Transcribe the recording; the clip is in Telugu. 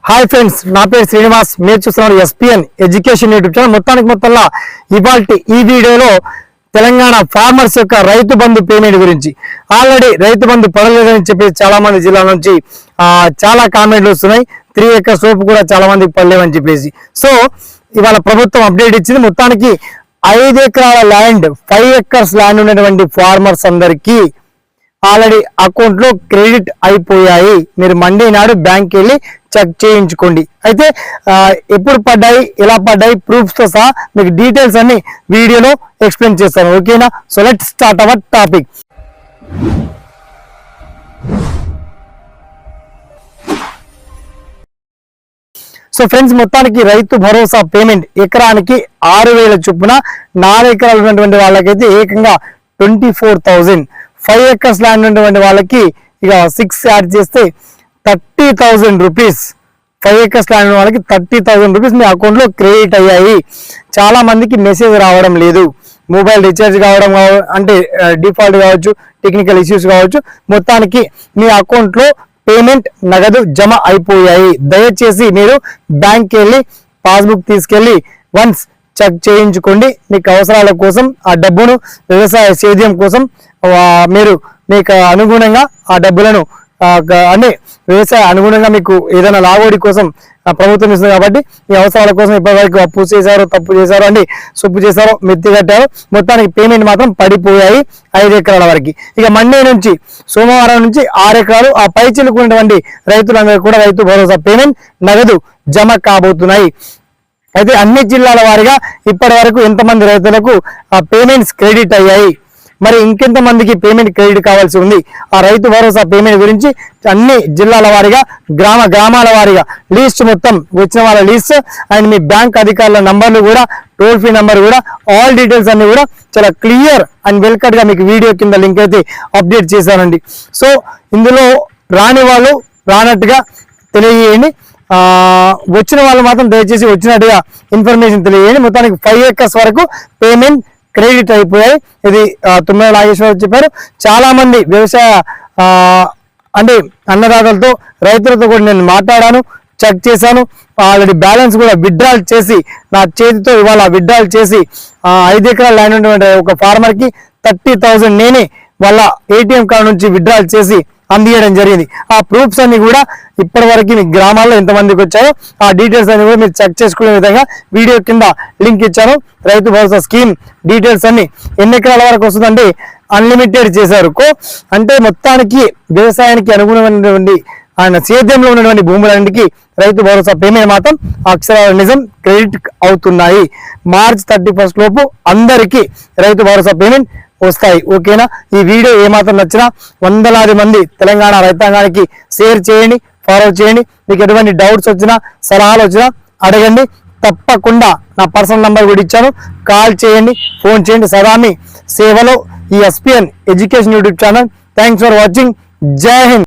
హాయ్ ఫ్రెండ్స్, నా పేరు శ్రీనివాస్. మీరు చూస్తున్నారు ఎస్పీఎన్ ఎడ్యుకేషన్ యూట్యూబ్ ఛానల్. మొత్తంలో ఇవాల్టి ఈ వీడియోలో తెలంగాణ ఫార్మర్స్ యొక్క రైతు బంధు పేమెంట్ గురించి. ఆల్రెడీ రైతు బంధు పడలేదని చెప్పి చాలా మంది జిల్లాల నుంచి చాలా కామెంట్లు వస్తున్నాయి. 3 acres సోపు కూడా చాలా మందికి పడలేవని చెప్పేసి. సో ఇవాళ ప్రభుత్వం అప్డేట్ ఇచ్చింది. మొత్తానికి 5 ఎకరాల ల్యాండ్, 5 acres ల్యాండ్ ఉన్నటువంటి ఫార్మర్స్ అందరికీ ఆల్రెడీ అకౌంట్ లో క్రెడిట్ అయిపోయాయి. మీరు మండే నాడు బ్యాంక్ వెళ్ళి చెక్ చేయించుకోండి. అయితే ఎప్పుడు పడ్డాయి, ఎలా పడ్డాయి, ప్రూఫ్స్ తో సహా మీకు డీటెయిల్స్ అన్ని వీడియోలో ఎక్స్ప్లెయిన్ చేస్తాను. ఓకేనా? So let's start our topic. So friends, మొత్తానికి రైతు భరోసా పేమెంట్ ఎకరానికి 6,000 చొప్పున 4 ఎకరాలు ఉన్నటువంటి వాళ్ళకైతే ఏకంగా 24,000, 5 acres ల్యాండ్ ఉన్నటువంటి వాళ్ళకి ఇక 6 యాడ్ చేస్తే 30,000 రూపీస్. 5 acres ల్యాండ్ ఉన్న వాళ్ళకి 30,000 రూపీస్ మీ అకౌంట్లో క్రెడిట్ అయ్యాయి. చాలా మందికి మెసేజ్ రావడం లేదు. మొబైల్ రీఛార్జ్ కావడం అంటే డిఫాల్ట్ కావచ్చు, టెక్నికల్ ఇష్యూస్ కావచ్చు, మొత్తానికి మీ అకౌంట్లో పేమెంట్ నగదు జమ అయిపోయాయి. దయచేసి మీరు బ్యాంక్కి వెళ్ళి పాస్బుక్ తీసుకెళ్ళి వన్స్ చెక్ చేయించుకోండి. మీకు అవసరాల కోసం ఆ డబ్బును, వ్యవసాయ సేద్యం కోసం మీరు మీకు అనుగుణంగా ఆ డబ్బులను అంటే వ్యవసాయ అనుగుణంగా మీకు ఏదైనా లాగోడి కోసం ప్రభుత్వం ఇస్తుంది. కాబట్టి ఈ అవసరాల కోసం ఇప్పటివరకు అప్పు చేశారో, తప్పు చేశారో అండి, సొప్పు చేశారో, మెత్తి కట్టారో, మొత్తానికి పేమెంట్ మాత్రం పడిపోయాయి 5 ఎకరాల వరకు. ఇక మండే నుంచి, సోమవారం నుంచి 6 ఎకరాలు ఆ పై చిలుకున్నటువంటి రైతులందరూ కూడా రైతు భరోసా పేమెంట్ నగదు జమ కాబోతున్నాయి. అయితే అన్ని జిల్లాల వారీగా ఇప్పటి వరకు ఎంతమంది రైతులకు ఆ పేమెంట్స్ క్రెడిట్ అయ్యాయి, మరి ఇంకెంత మందికి పేమెంట్ క్రెడిట్ కావాల్సి ఉంది, ఆ రైతు భరోసా పేమెంట్ గురించి అన్ని జిల్లాల వారీగా, గ్రామాల వారీగా లిస్ట్ మొత్తం వచ్చిన వాళ్ళ లిస్ట్ అండ్ మీ బ్యాంక్ అధికారుల నంబర్లు కూడా, టోల్ ఫ్రీ నంబర్ కూడా, ఆల్ డీటెయిల్స్ అన్ని కూడా చాలా క్లియర్ అండ్ వెల్కట్ గా మీకు వీడియో కింద లింక్ అయితే అప్డేట్ చేశానండి. సో ఇందులో రాని వాళ్ళు రానట్టుగా తెలియజేయండి, వచ్చిన వాళ్ళు మాత్రం దయచేసి వచ్చినట్టుగా ఇన్ఫర్మేషన్ తెలియజేయండి. మొత్తానికి 5 acres వరకు పేమెంట్ క్రెడిట్ అయిపోయాయి. ఇది తుమ్మల నాగేశ్వరరావు చెప్పారు. చాలా మంది వ్యవసాయ అంటే అన్నదాతలతో, రైతులతో కూడా నేను మాట్లాడాను, చెక్ చేశాను. ఆల్రెడీ బ్యాలెన్స్ కూడా విత్డ్రాల్ చేసి నా చేతితో ఇవాళ విత్డ్రాల్ చేసి 5 ఎకరాల ల్యాండ్ ఉన్నటువంటి ఒక ఫార్మర్కి 30,000 నేనే వాళ్ళ ATM కార్డు నుంచి విత్డ్రాల్ చేసి అందియడం జరిగింది. ఆ ప్రూఫ్స్ అన్ని కూడా ఇప్పటి వరకు మీ గ్రామాల్లో ఎంతమందికి వచ్చాయో ఆ డీటెయిల్స్ అన్ని కూడా మీరు చెక్ చేసుకునే విధంగా వీడియో కింద లింక్ ఇచ్చాను. రైతు భరోసా స్కీమ్ డీటెయిల్స్ అన్ని ఎన్ని ఎకరాల వరకు వస్తుందంటే అన్లిమిటెడ్ చేశారు. అంటే మొత్తానికి వ్యవసాయానికి అనుగుణమైనటువంటి ఆయన సేద్యంలో ఉన్నటువంటి భూములన్నిటికీ రైతు భరోసా పేమెంట్ మాత్రం అక్షరాల నిజం క్రెడిట్ అవుతున్నాయి. మార్చ్ 31 లోపు అందరికీ రైతు భరోసా పేమెంట్ వస్తాయి. ఓకేనా? ఈ వీడియో ఏమాత్రం నచ్చినా వందలాది మంది తెలంగాణ రైతాంగానికి షేర్ చేయండి, ఫార్వర్డ్ చేయండి. మీకు ఎటువంటి డౌట్స్ వచ్చినా, సలహాలు వచ్చినా అడగండి. తప్పకుండా నా పర్సనల్ నంబర్ కూడా ఇచ్చాను, కాల్ చేయండి, ఫోన్ చేయండి. సదా మీ సేవలో ఈ SPN education YouTube channel. Thanks for watching. జై హింద్.